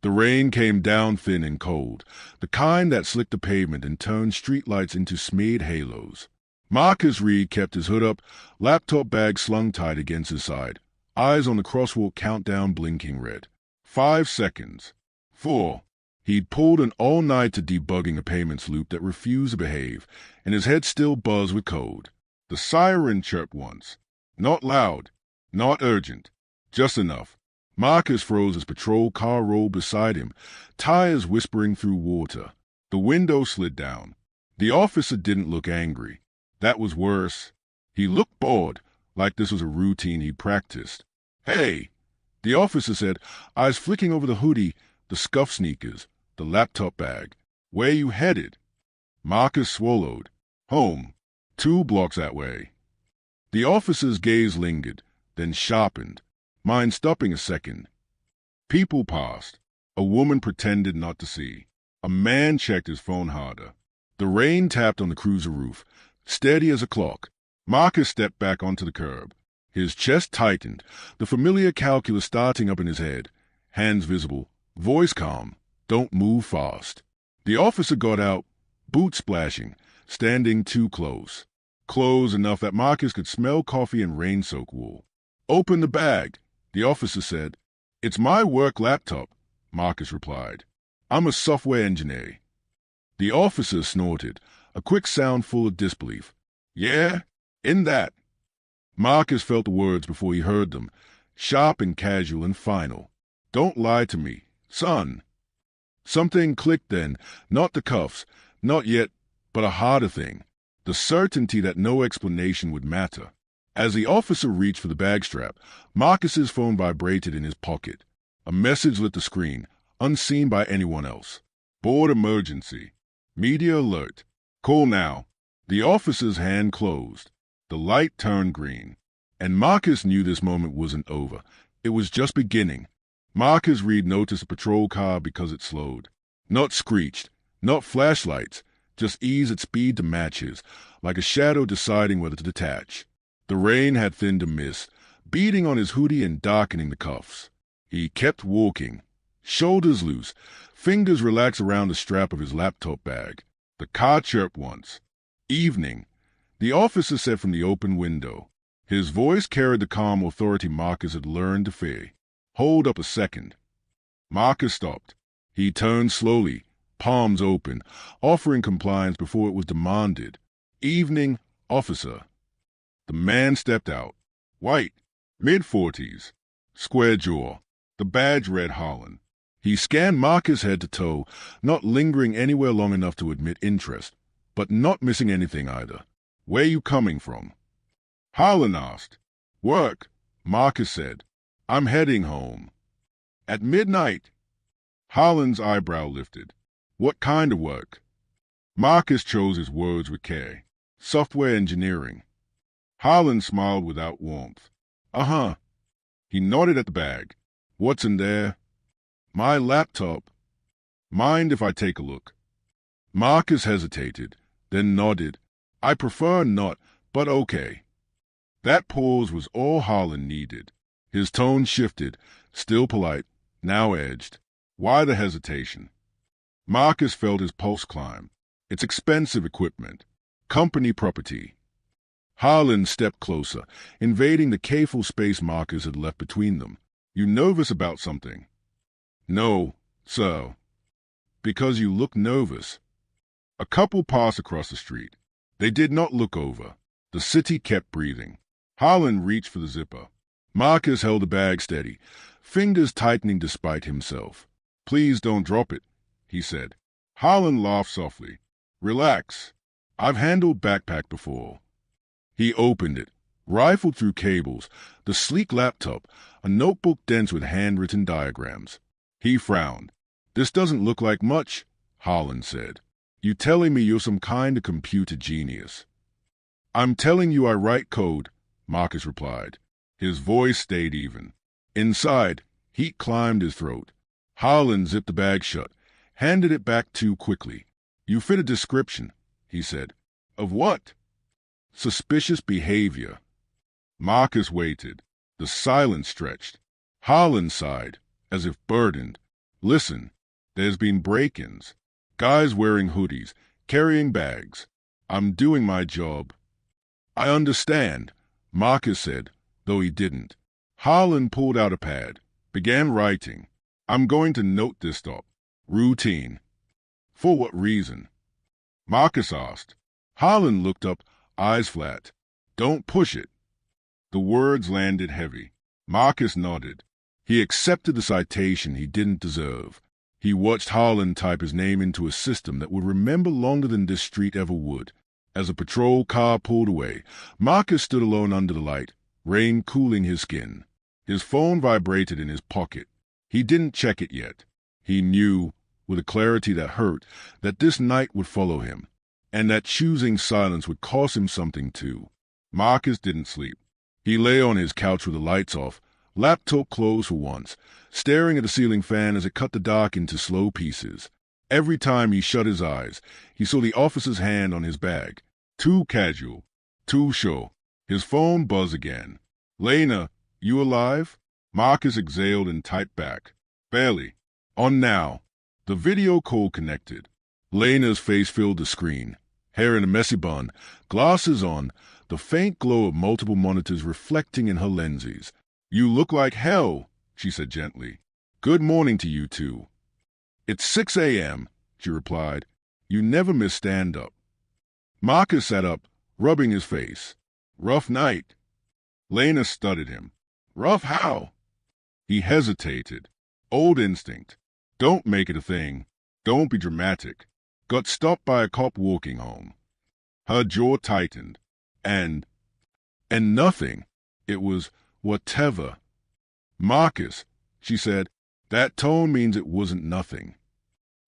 The rain came down thin and cold, the kind that slicked the pavement and turned streetlights into smeared halos. Marcus Reed kept his hood up, laptop bag slung tight against his side, eyes on the crosswalk countdown blinking red. 5 seconds. 4. He'd pulled an all-nighter debugging a payments loop that refused to behave, and his head still buzzed with code. The siren chirped once. Not loud, not urgent, just enough. Marcus froze as patrol car rolled beside him, tires whispering through water. The window slid down. The officer didn't look angry. That was worse. He looked bored, like this was a routine he'd practiced. "Hey," the officer said, eyes flicking over the hoodie, the scuffed sneakers, the laptop bag. "Where you headed?" Marcus swallowed. "Home. 2 blocks that way." The officer's gaze lingered, then sharpened, mind stopping a second. People passed. A woman pretended not to see. A man checked his phone harder. The rain tapped on the cruiser roof, steady as a clock. Marcus stepped back onto the curb. His chest tightened, the familiar calculus starting up in his head. Hands visible, voice calm. "Don't move fast." The officer got out, boots splashing, standing too close. Close enough that Marcus could smell coffee and rain-soaked wool. "Open the bag," the officer said. "It's my work laptop," Marcus replied. "I'm a software engineer." The officer snorted, a quick sound full of disbelief. "Yeah? In that?" Marcus felt the words before he heard them, sharp and casual and final. "Don't lie to me, son." Something clicked then, not the cuffs, not yet, but a harder thing, the certainty that no explanation would matter. As the officer reached for the bag strap, Marcus's phone vibrated in his pocket. A message lit the screen, unseen by anyone else. "Board emergency. Media alert. Call now." The officer's hand closed. The light turned green. And Marcus knew this moment wasn't over. It was just beginning. Marcus Reed noticed a patrol car because it slowed. Not screeched, not flashlights, just eased its speed to match his, like a shadow deciding whether to detach. The rain had thinned to mist, beating on his hoodie and darkening the cuffs. He kept walking, shoulders loose, fingers relaxed around the strap of his laptop bag. The car chirped once. "Evening," the officer said from the open window. His voice carried the calm authority Marcus had learned to fear. "Hold up a second." Marcus stopped. He turned slowly, palms open, offering compliance before it was demanded. "Evening, officer." The man stepped out. White, mid-40s, square jaw. The badge read Holland. He scanned Marcus head to toe, not lingering anywhere long enough to admit interest, but not missing anything either. "Where you coming from?" Holland asked. "Work," Marcus said. "I'm heading home." "At midnight?" Holland's eyebrow lifted. "What kind of work?" Marcus chose his words with care. "Software engineering." Holland smiled without warmth. "Uh-huh." He nodded at the bag. "What's in there?" "My laptop." "Mind if I take a look?" Marcus hesitated, then nodded. "I prefer not, but okay." That pause was all Holland needed. His tone shifted, still polite, now edged. Why the hesitation? Marcus felt his pulse climb. It's expensive equipment. Company property. Holland stepped closer, invading the careful space Marcus had left between them. "You nervous about something?" "No, sir." "Because you look nervous." A couple passed across the street. They did not look over. The city kept breathing. Holland reached for the zipper. Marcus held the bag steady, fingers tightening despite himself. "Please don't drop it," he said. Holland laughed softly. "Relax. I've handled backpack before." He opened it, rifled through cables, the sleek laptop, a notebook dense with handwritten diagrams. He frowned. "This doesn't look like much," Holland said. "You telling me you're some kind of computer genius?" "I'm telling you I write code," Marcus replied. His voice stayed even. Inside, heat climbed his throat. Holland zipped the bag shut, handed it back too quickly. "You fit a description," he said. "Of what?" "Suspicious behavior." Marcus waited. The silence stretched. Holland sighed, as if burdened. Listen, there's been break-ins. Guys wearing hoodies, carrying bags. I'm doing my job." "I understand," Marcus said, though he didn't. Harlan pulled out a pad, began writing. "I'm going to note this stop. Routine." "For what reason?" Marcus asked. Harlan looked up, eyes flat. "Don't push it." The words landed heavy. Marcus nodded. He accepted the citation he didn't deserve. He watched Harlan type his name into a system that would remember longer than this street ever would. As a patrol car pulled away, Marcus stood alone under the light, rain cooling his skin. His phone vibrated in his pocket. He didn't check it yet. He knew, with a clarity that hurt, that this night would follow him, and that choosing silence would cost him something too. Marcus didn't sleep. He lay on his couch with the lights off, laptop closed for once, staring at the ceiling fan as it cut the dark into slow pieces. Every time he shut his eyes, he saw the officer's hand on his bag. Too casual, too sure. His phone buzzed again. "Lena, you alive?" Marcus exhaled and typed back. "Barely. On now." The video call connected. Lena's face filled the screen. Hair in a messy bun, glasses on, the faint glow of multiple monitors reflecting in her lenses. "You look like hell," she said gently. "Good morning to you too." "It's 6 a.m., she replied. "You never miss stand-up." Marcus sat up, rubbing his face. "Rough night." Lena studied him. "Rough how?" He hesitated. Old instinct. Don't make it a thing. Don't be dramatic. Got stopped by a cop walking home. Her jaw tightened. And nothing. It was whatever. "Marcus," she said, "that tone means it wasn't nothing."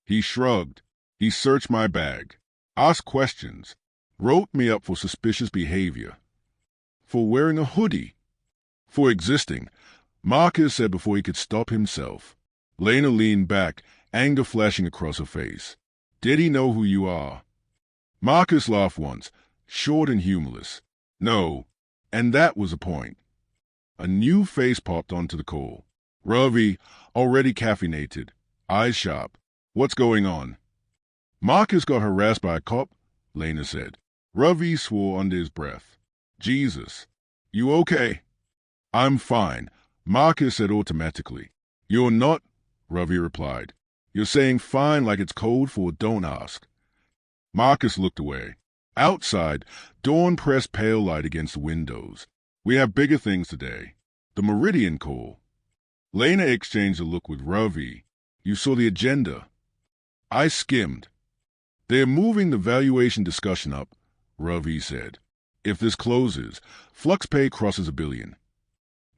He shrugged. "He searched my bag. Asked questions. Wrote me up for suspicious behavior." "For wearing a hoodie?" "For existing," Marcus said before he could stop himself. Lena leaned back, anger flashing across her face. "Did he know who you are?" Marcus laughed once, short and humorless. "No." And that was the point. A new face popped onto the call. Ravi, already caffeinated, eyes sharp. "What's going on?" "Marcus got harassed by a cop," Lena said. Ravi swore under his breath. "Jesus. You okay?" "I'm fine," Marcus said automatically. "You're not," Ravi replied. "You're saying fine like it's code for don't ask." Marcus looked away. Outside, dawn pressed pale light against the windows. "We have bigger things today. The Meridian call." Lena exchanged a look with Ravi. "You saw the agenda." "I skimmed." "They're moving the valuation discussion up," Ravi said. "If this closes, FluxPay crosses $1 billion."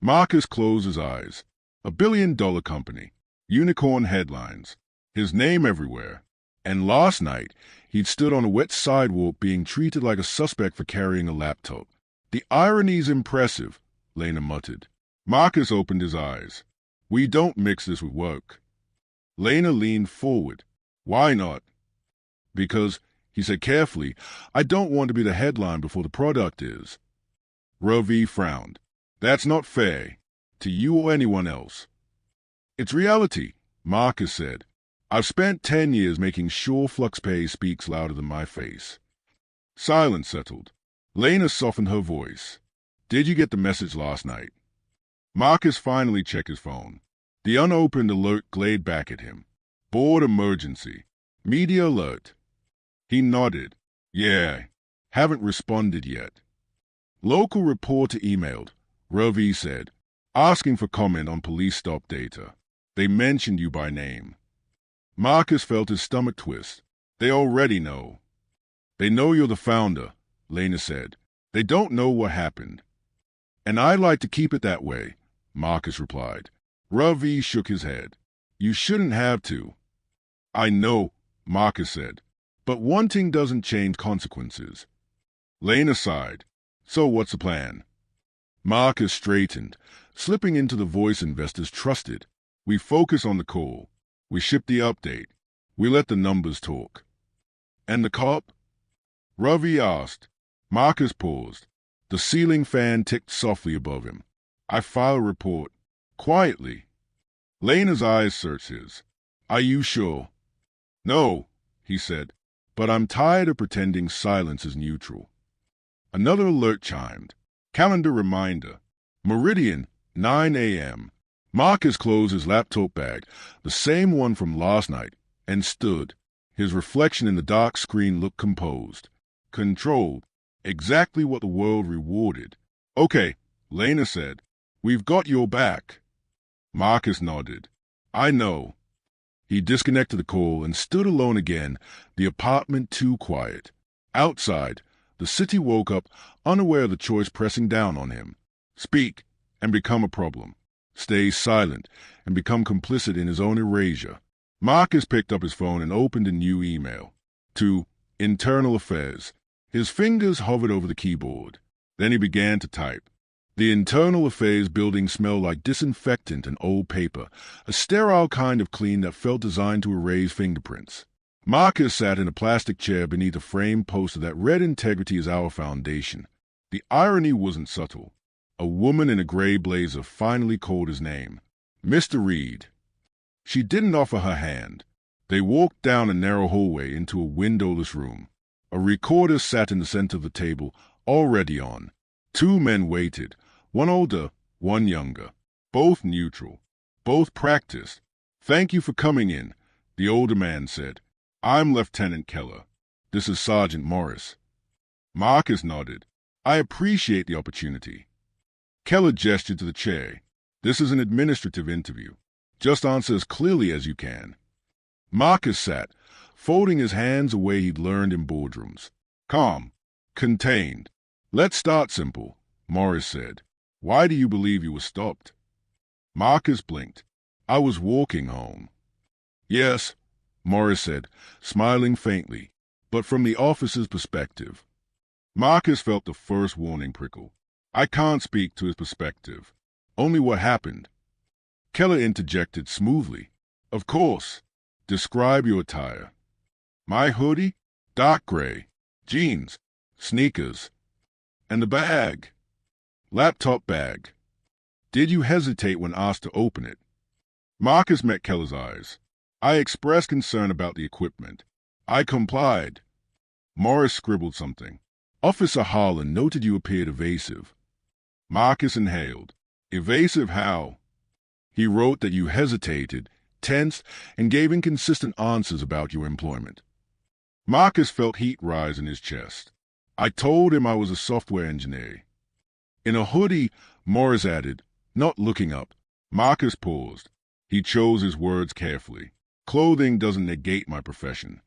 Marcus closed his eyes. $1 billion company. Unicorn headlines. His name everywhere. And last night, he'd stood on a wet sidewalk being treated like a suspect for carrying a laptop. "The irony's impressive," Lena muttered. Marcus opened his eyes. "We don't mix this with work." Lena leaned forward. "Why not?" "Because," he said carefully, "I don't want to be the headline before the product is." Ravi frowned. "That's not fair. To you or anyone else." "It's reality," Marcus said. "I've spent 10 years making sure FluxPay speaks louder than my face." Silence settled. Lena softened her voice. "Did you get the message last night?" Marcus finally checked his phone. The unopened alert glared back at him. "Board emergency. Media alert." He nodded. "Yeah. Haven't responded yet." "Local reporter emailed," Ravi said, "asking for comment on police stop data. They mentioned you by name." Marcus felt his stomach twist. "They already know." "They know you're the founder," Lena said. "They don't know what happened." "And I'd like to keep it that way," Marcus replied. Ravi shook his head. "You shouldn't have to." "I know," Marcus said, "but wanting doesn't change consequences." Lena sighed. "So what's the plan?" Marcus straightened, slipping into the voice investors trusted. "We focus on the call. We ship the update. We let the numbers talk." "And the cop?" Ravi asked. Marcus paused. The ceiling fan ticked softly above him. "I file a report. Quietly." Lena's eyes searched his. Are you sure? No, he said, but I'm tired of pretending silence is neutral. Another alert chimed. Calendar reminder. Meridian, 9 a.m. Marcus closed his laptop bag, the same one from last night, and stood. His reflection in the dark screen looked composed, controlled, exactly what the world rewarded. Okay, Lena said. We've got your back. Marcus nodded. I know. He disconnected the call and stood alone again, the apartment too quiet. Outside, the city woke up, unaware of the choice pressing down on him. Speak and become a problem. Stay silent and become complicit in his own erasure. Marcus picked up his phone and opened a new email. To Internal Affairs. His fingers hovered over the keyboard. Then he began to type. The Internal Affairs building smelled like disinfectant and old paper, a sterile kind of clean that felt designed to erase fingerprints. Marcus sat in a plastic chair beneath a framed poster that read Integrity is our foundation. The irony wasn't subtle. A woman in a gray blazer finally called his name. Mr. Reed. She didn't offer her hand. They walked down a narrow hallway into a windowless room. A recorder sat in the center of the table, already on. Two men waited, one older, one younger, both neutral, both practiced. Thank you for coming in, the older man said. I'm Lieutenant Keller. This is Sergeant Morris. Marcus nodded. I appreciate the opportunity. Keller gestured to the chair. This is an administrative interview. Just answer as clearly as you can. Marcus sat, folding his hands a way he'd learned in boardrooms. Calm. Contained. Let's start simple, Morris said. Why do you believe you were stopped? Marcus blinked. I was walking home. Yes, Morris said, smiling faintly, but from the officer's perspective. Marcus felt the first warning prickle. I can't speak to his perspective. Only what happened. Keller interjected smoothly. Of course. Describe your attire. My hoodie? Dark gray. Jeans. Sneakers. And the bag. Laptop bag. Did you hesitate when asked to open it? Marcus met Keller's eyes. I expressed concern about the equipment. I complied. Morris scribbled something. Officer Harlan noted you appeared evasive. Marcus inhaled. Evasive how? He wrote that you hesitated, tensed, and gave inconsistent answers about your employment. Marcus felt heat rise in his chest. I told him I was a software engineer. In a hoodie, Morris added, not looking up. Marcus paused. He chose his words carefully. Clothing doesn't negate my profession.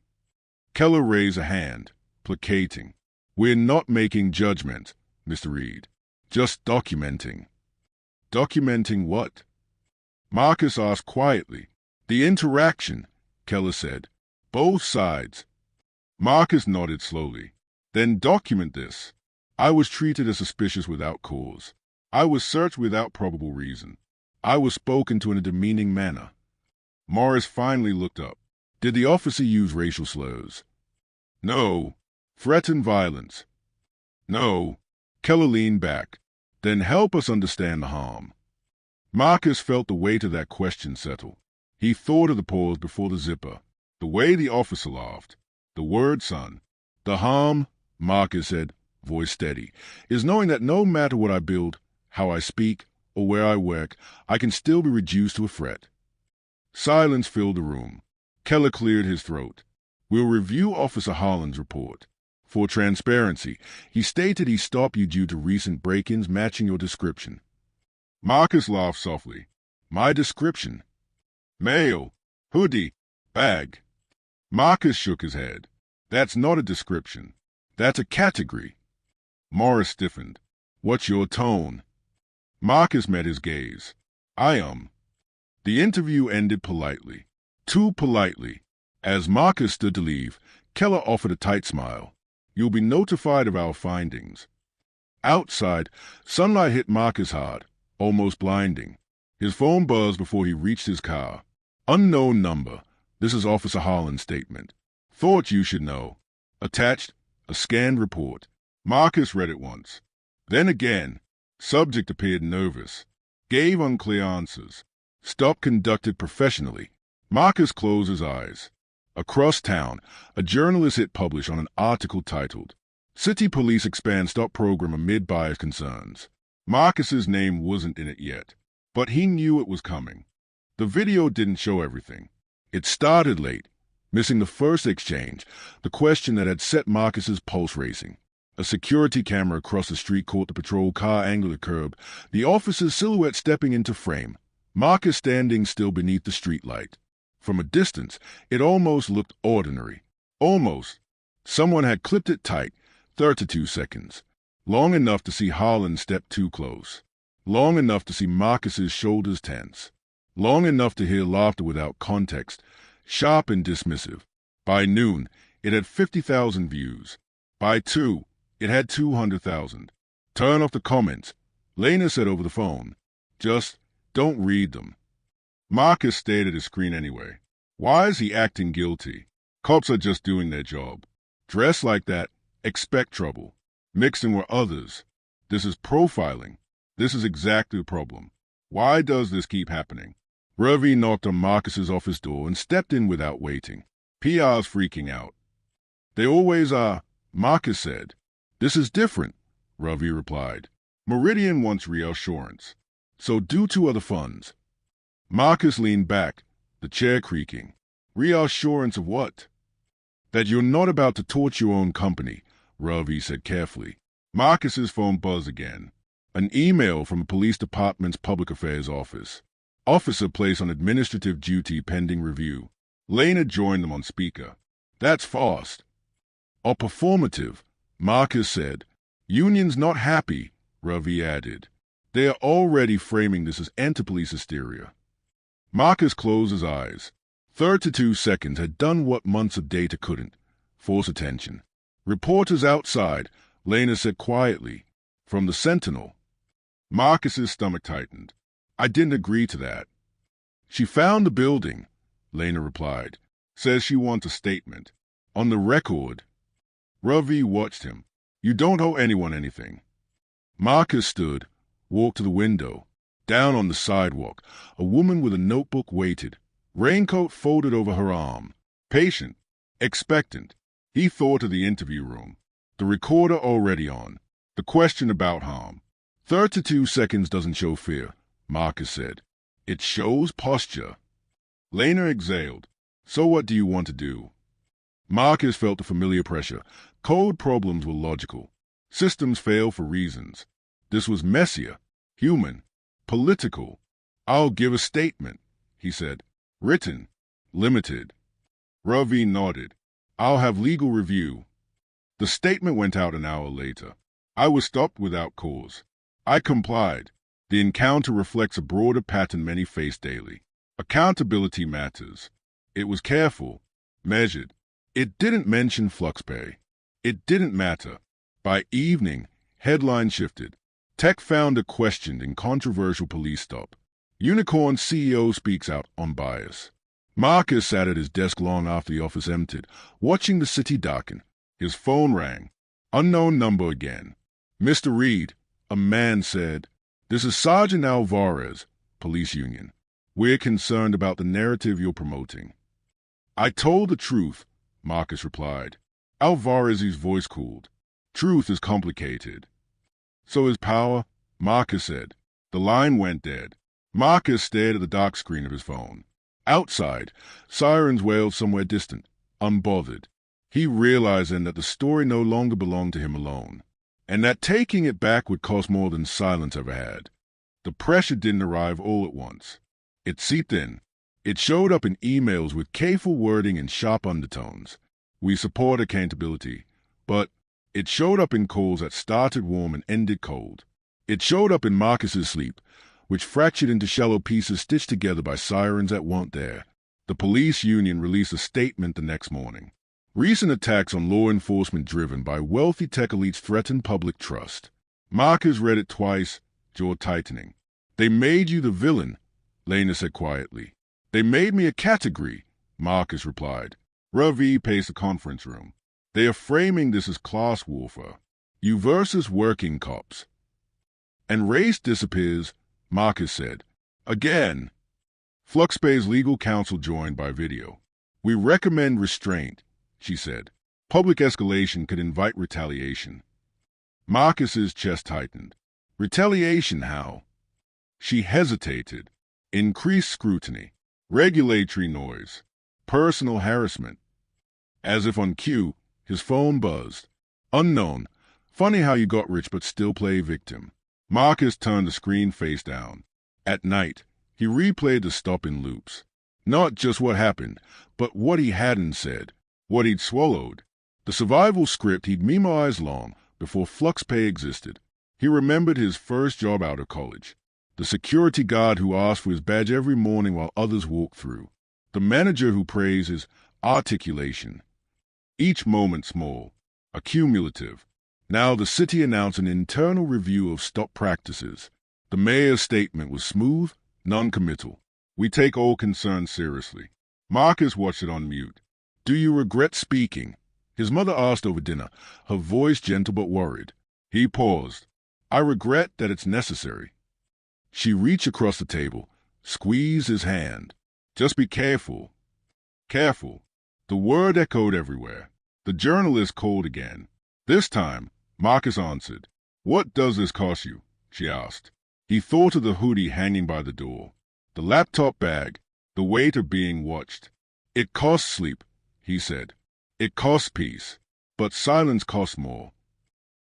Keller raised a hand, placating. We're not making judgment, Mr. Reed. Just documenting. Documenting what? Marcus asked quietly. The interaction, Keller said. Both sides. Marcus nodded slowly. Then document this. I was treated as suspicious without cause. I was searched without probable reason. I was spoken to in a demeaning manner. Morris finally looked up. Did the officer use racial slurs? No. Threaten violence? No. Keller leaned back. Then help us understand the harm. Marcus felt the weight of that question settle. He thought of the pause before the zipper, the way the officer laughed, the word son. The harm, Marcus said, voice steady, is knowing that no matter what I build, how I speak, or where I work, I can still be reduced to a threat. Silence filled the room. Keller cleared his throat. We'll review Officer Harlan's report. For transparency, he stated he stopped you due to recent break-ins matching your description. Marcus laughed softly. My description? Male, hoodie, bag. Marcus shook his head. That's not a description. That's a category. Morris stiffened. What's your tone? Marcus met his gaze. The interview ended politely. Too politely. As Marcus stood to leave, Keller offered a tight smile. You'll be notified of our findings. Outside, sunlight hit Marcus hard, almost blinding. His phone buzzed before he reached his car. Unknown number. This is Officer Harlan's statement. Thought you should know. Attached, a scanned report. Marcus read it once. Then again. Subject appeared nervous. Gave unclear answers. Stop conducted professionally. Marcus closed his eyes. Across town, a journalist hit publish on an article titled, "City Police Expand Stop Program Amid Bias Concerns." Marcus's name wasn't in it yet, but he knew it was coming. The video didn't show everything. It started late, missing the first exchange, the question that had set Marcus's pulse racing. A security camera across the street caught the patrol car angling the curb, the officer's silhouette stepping into frame, Marcus standing still beneath the streetlight. From a distance, it almost looked ordinary. Almost. Someone had clipped it tight, 32 seconds. Long enough to see Harlan step too close. Long enough to see Marcus's shoulders tense. Long enough to hear laughter without context, sharp and dismissive. By noon, it had 50,000 views. By 2, it had 200,000. Turn off the comments, Lena said over the phone. Just don't read them. Marcus stared at his screen anyway. Why is he acting guilty? Cops are just doing their job. Dress like that, expect trouble. Mixing with others. This is profiling. This is exactly the problem. Why does this keep happening? Ravi knocked on Marcus's office door and stepped in without waiting. PR's freaking out. They always are, Marcus said. This is different, Ravi replied. Meridian wants reassurance. So do to other funds. Marcus leaned back, the chair creaking. Reassurance of what? That you're not about to torch your own company, Ravi said carefully. Marcus's phone buzzed again. An email from a police department's public affairs office. Officer placed on administrative duty pending review. Lena joined them on speaker. That's fast. Or performative, Marcus said. Union's not happy, Ravi added. They are already framing this as anti-police hysteria. Marcus closed his eyes. 32 seconds had done what months of data couldn't. Force attention. Reporters outside, Lena said quietly. From the Sentinel. Marcus's stomach tightened. I didn't agree to that. She found the building, Lena replied. Says she wants a statement. On the record. Ravi watched him. You don't owe anyone anything. Marcus stood, walked to the window. Down on the sidewalk, a woman with a notebook waited, raincoat folded over her arm. Patient, expectant. He thought of the interview room. The recorder already on. The question about harm. 32 seconds doesn't show fear, Marcus said. It shows posture. Lena exhaled. So what do you want to do? Marcus felt the familiar pressure. Code problems were logical. Systems fail for reasons. This was messier, human, political. I'll give a statement, he said. Written, limited. Ravi nodded. I'll have legal review. The statement went out an hour later. I was stopped without cause. I complied. The encounter reflects a broader pattern many face daily. Accountability matters. It was careful, measured. It didn't mention flux pay. It didn't matter. By evening, headline shifted. Tech founder questioned in controversial police stop. Unicorn CEO speaks out on bias. Marcus sat at his desk long after the office emptied, watching the city darken. His phone rang. Unknown number again. Mr. Reed, a man said. This is Sergeant Alvarez, police union. We're concerned about the narrative you're promoting. I told the truth, Marcus replied. Alvarez's voice cooled. Truth is complicated. So is power, Marcus said. The line went dead. Marcus stared at the dark screen of his phone. Outside, sirens wailed somewhere distant, unbothered. He realized then that the story no longer belonged to him alone, and that taking it back would cost more than silence ever had. The pressure didn't arrive all at once. It seeped in. It showed up in emails with careful wording and sharp undertones. We support accountability, but it showed up in calls that started warm and ended cold. It showed up in Marcus's sleep, which fractured into shallow pieces stitched together by sirens that weren't there. The police union released a statement the next morning. Recent attacks on law enforcement driven by wealthy tech elites threaten public trust. Marcus read it twice, jaw tightening. They made you the villain, Lena said quietly. They made me a category, Marcus replied. Ravi paced the conference room. They are framing this as class warfare. You versus working cops. And race disappears, Marcus said. Again. Fluxbay's legal counsel joined by video. "We recommend restraint," she said. "Public escalation could invite retaliation." Marcus's chest tightened. Retaliation, how? She hesitated. Increased scrutiny. Regulatory noise. Personal harassment. As if on cue, his phone buzzed. Unknown. Funny how you got rich but still play victim. Marcus turned the screen face down. At night, he replayed the stop in loops. Not just what happened, but what he hadn't said, what he'd swallowed. The survival script he'd memorized long before FluxPay existed. He remembered his first job out of college. The security guard who asked for his badge every morning while others walked through. The manager who praised his articulation. Each moment small, accumulative. Now the city announced an internal review of stop practices. The mayor's statement was smooth, non-committal. "We take all concerns seriously." Marcus watched it on mute. "Do you regret speaking?" His mother asked over dinner, her voice gentle but worried. He paused. "I regret that it's necessary." She reached across the table, squeezed his hand. "Just be careful." Careful. The word echoed everywhere. The journalist called again. This time, Marcus answered. "What does this cost you?" she asked. He thought of the hoodie hanging by the door, the laptop bag, the weight of being watched. "It costs sleep," he said. "It costs peace. But silence costs more."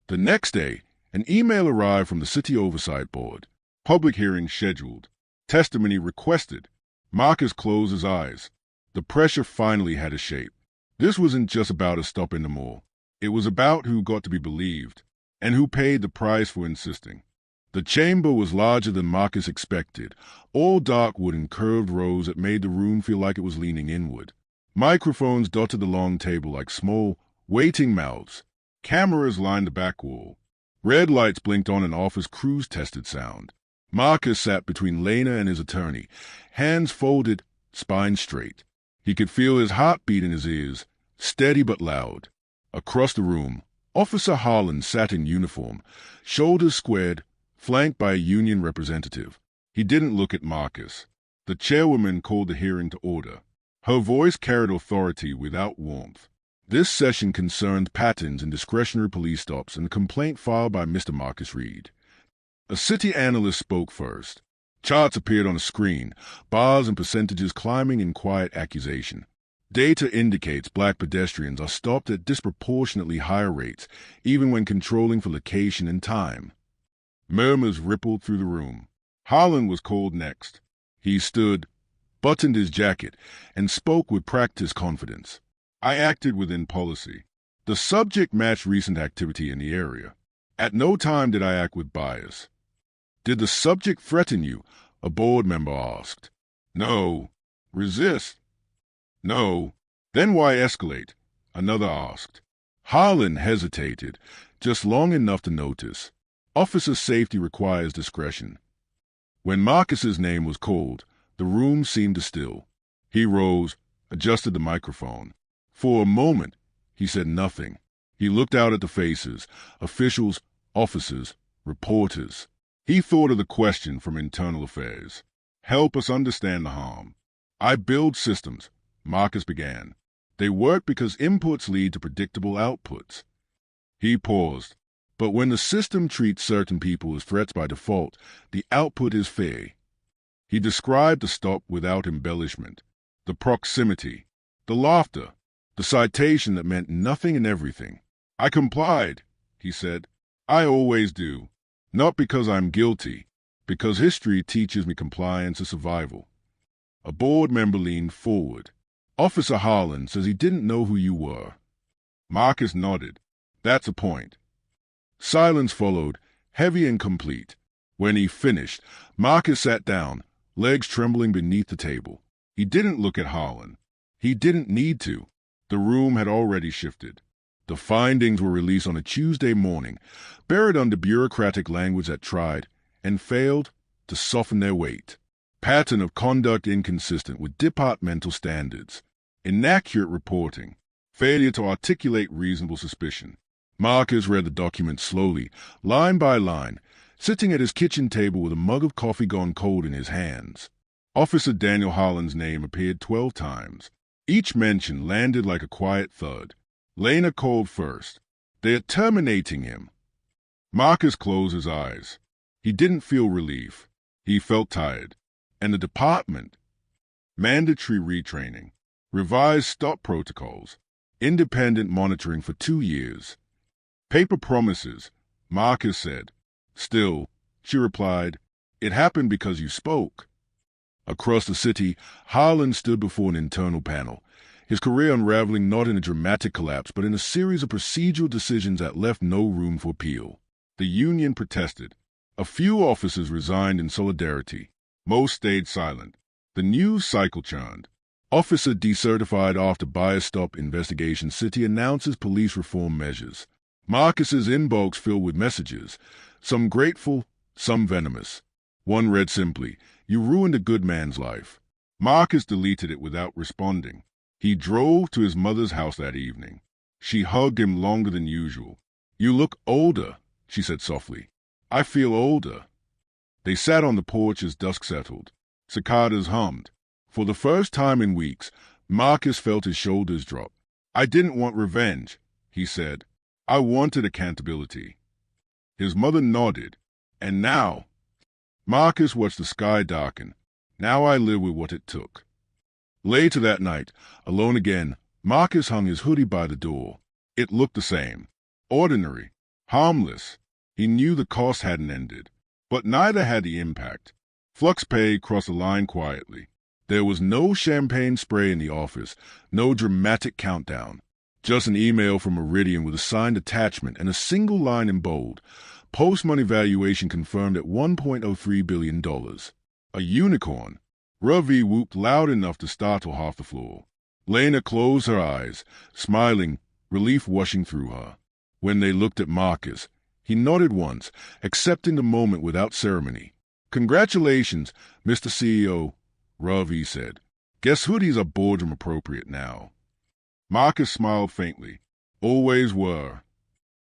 The next day, an email arrived from the City Oversight Board. Public hearing scheduled. Testimony requested. Marcus closed his eyes. The pressure finally had a shape. This wasn't just about a stop in the mall. It was about who got to be believed, and who paid the price for insisting. The chamber was larger than Marcus expected, all dark wood and curved rows that made the room feel like it was leaning inward. Microphones dotted the long table like small, waiting mouths. Cameras lined the back wall. Red lights blinked on and off as crews tested sound. Marcus sat between Lena and his attorney, hands folded, spine straight. He could feel his heartbeat in his ears, steady but loud. Across the room, Officer Harlan sat in uniform, shoulders squared, flanked by a union representative. He didn't look at Marcus. The chairwoman called the hearing to order. Her voice carried authority without warmth. This session concerned patterns in discretionary police stops and a complaint filed by Mr. Marcus Reed. A city analyst spoke first. Charts appeared on a screen, bars and percentages climbing in quiet accusation. Data indicates black pedestrians are stopped at disproportionately higher rates, even when controlling for location and time. Murmurs rippled through the room. Harlan was called next. He stood, buttoned his jacket, and spoke with practiced confidence. "I acted within policy. The subject matched recent activity in the area. At no time did I act with bias." "Did the subject threaten you?" a board member asked. "No." "Resist?" "No." "Then why escalate?" another asked. Harlan hesitated, just long enough to notice. Officer safety requires discretion. When Marcus's name was called, the room seemed to still. He rose, adjusted the microphone. For a moment, he said nothing. He looked out at the faces, officials, officers, reporters. He thought of the question from Internal Affairs. "Help us understand the harm." "I build systems," Marcus began. "They work because inputs lead to predictable outputs." He paused. "But when the system treats certain people as threats by default, the output is fair." He described the stop without embellishment. The proximity, the laughter, the citation that meant nothing and everything. "I complied," he said. "I always do. Not because I'm guilty, because history teaches me compliance is survival." A board member leaned forward. "Officer Harlan says he didn't know who you were." Marcus nodded. "That's a point." Silence followed, heavy and complete. When he finished, Marcus sat down, legs trembling beneath the table. He didn't look at Harlan. He didn't need to. The room had already shifted. The findings were released on a Tuesday morning, buried under bureaucratic language that tried, and failed, to soften their weight. Pattern of conduct inconsistent with departmental standards. Inaccurate reporting. Failure to articulate reasonable suspicion. Marcus read the document slowly, line by line, sitting at his kitchen table with a mug of coffee gone cold in his hands. Officer Daniel Holland's name appeared 12 times. Each mention landed like a quiet thud. Lena called first. They're terminating him. Marcus closed his eyes. He didn't feel relief. He felt tired. And the department? Mandatory retraining. Revised stop protocols. Independent monitoring for 2 years. Paper promises, Marcus said. Still, she replied, it happened because you spoke. Across the city, Harlan stood before an internal panel, his career unraveling not in a dramatic collapse but in a series of procedural decisions that left no room for appeal. The union protested. A few officers resigned in solidarity. Most stayed silent. The news cycle churned. Officer decertified after bias stop investigation. City announces police reform measures. Marcus's inbox filled with messages, some grateful, some venomous. One read simply, "You ruined a good man's life." Marcus deleted it without responding. He drove to his mother's house that evening. She hugged him longer than usual. "You look older," she said softly. "I feel older." They sat on the porch as dusk settled. Cicadas hummed. For the first time in weeks, Marcus felt his shoulders drop. "I didn't want revenge," he said. "I wanted accountability." His mother nodded. "And now?" Marcus watched the sky darken. "Now I live with what it took." Later that night, alone again, Marcus hung his hoodie by the door. It looked the same. Ordinary. Harmless. He knew the cost hadn't ended. But neither had the impact. Flux Pay crossed the line quietly. There was no champagne spray in the office, no dramatic countdown. Just an email from Meridian with a signed attachment and a single line in bold. Post-money valuation confirmed at $1.03 billion. A unicorn. Ravi whooped loud enough to startle half the floor. Lena closed her eyes, smiling, relief washing through her. When they looked at Marcus, he nodded once, accepting the moment without ceremony. "Congratulations, Mr. CEO," Ravi said. "Guess hoodies are boardroom appropriate now." Marcus smiled faintly. "Always were."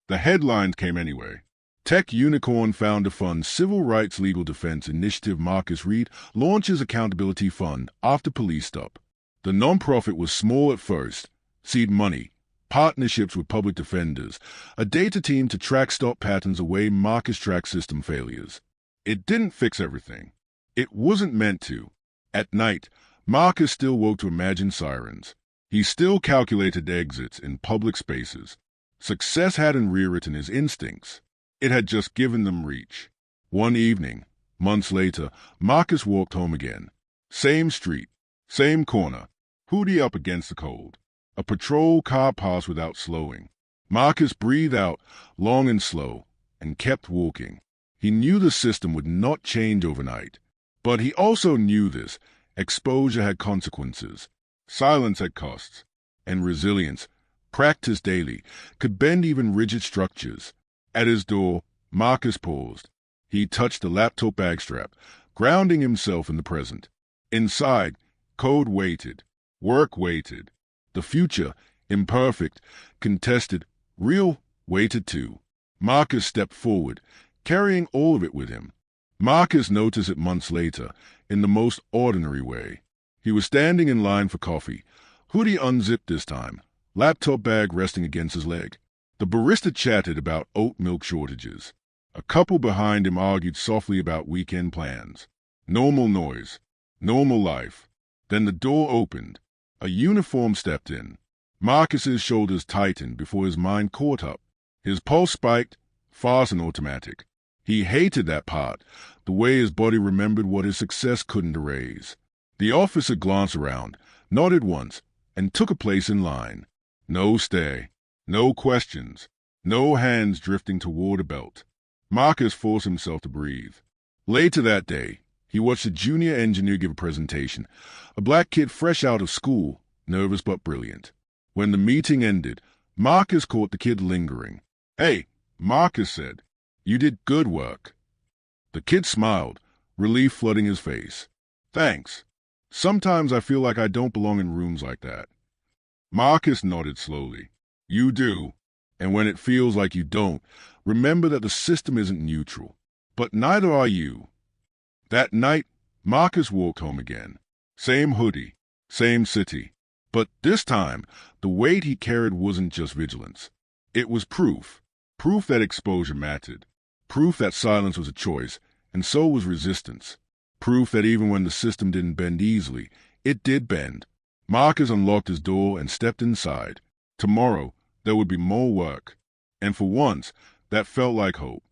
The headlines came anyway. Tech Unicorn Founder Fund Civil Rights Legal Defense Initiative. Marcus Reed launches accountability fund after police stop. The nonprofit was small at first. Seed money, partnerships with public defenders, a data team to track stop patterns away Marcus track system failures. It didn't fix everything. It wasn't meant to. At night, Marcus still woke to imagine sirens. He still calculated exits in public spaces. Success hadn't rewritten his instincts. It had just given them reach. One evening, months later, Marcus walked home again. Same street, same corner, hoodie up against the cold. A patrol car passed without slowing. Marcus breathed out, long and slow, and kept walking. He knew the system would not change overnight. But he also knew this. Exposure had consequences. Silence had costs. And resilience, practiced daily, could bend even rigid structures. At his door, Marcus paused. He touched the laptop bag strap, grounding himself in the present. Inside, code waited. Work waited. The future, imperfect, contested, real, waited too. Marcus stepped forward, carrying all of it with him. Marcus noticed it months later, in the most ordinary way. He was standing in line for coffee. Hoodie unzipped this time, laptop bag resting against his leg. The barista chatted about oat milk shortages. A couple behind him argued softly about weekend plans. Normal noise. Normal life. Then the door opened. A uniform stepped in. Marcus's shoulders tightened before his mind caught up. His pulse spiked, fast and automatic. He hated that part, the way his body remembered what his success couldn't erase. The officer glanced around, nodded once, and took a place in line. No stay. No questions. No hands drifting toward a belt. Marcus forced himself to breathe. Later that day, he watched a junior engineer give a presentation, a black kid fresh out of school, nervous but brilliant. When the meeting ended, Marcus caught the kid lingering. "Hey," Marcus said, "you did good work." The kid smiled, relief flooding his face. "Thanks. Sometimes I feel like I don't belong in rooms like that." Marcus nodded slowly. "You do. And when it feels like you don't, remember that the system isn't neutral. But neither are you." That night, Marcus walked home again. Same hoodie, same city. But this time, the weight he carried wasn't just vigilance. It was proof. Proof that exposure mattered. Proof that silence was a choice, and so was resistance. Proof that even when the system didn't bend easily, it did bend. Marcus unlocked his door and stepped inside. Tomorrow, there would be more work. And for once, that felt like hope.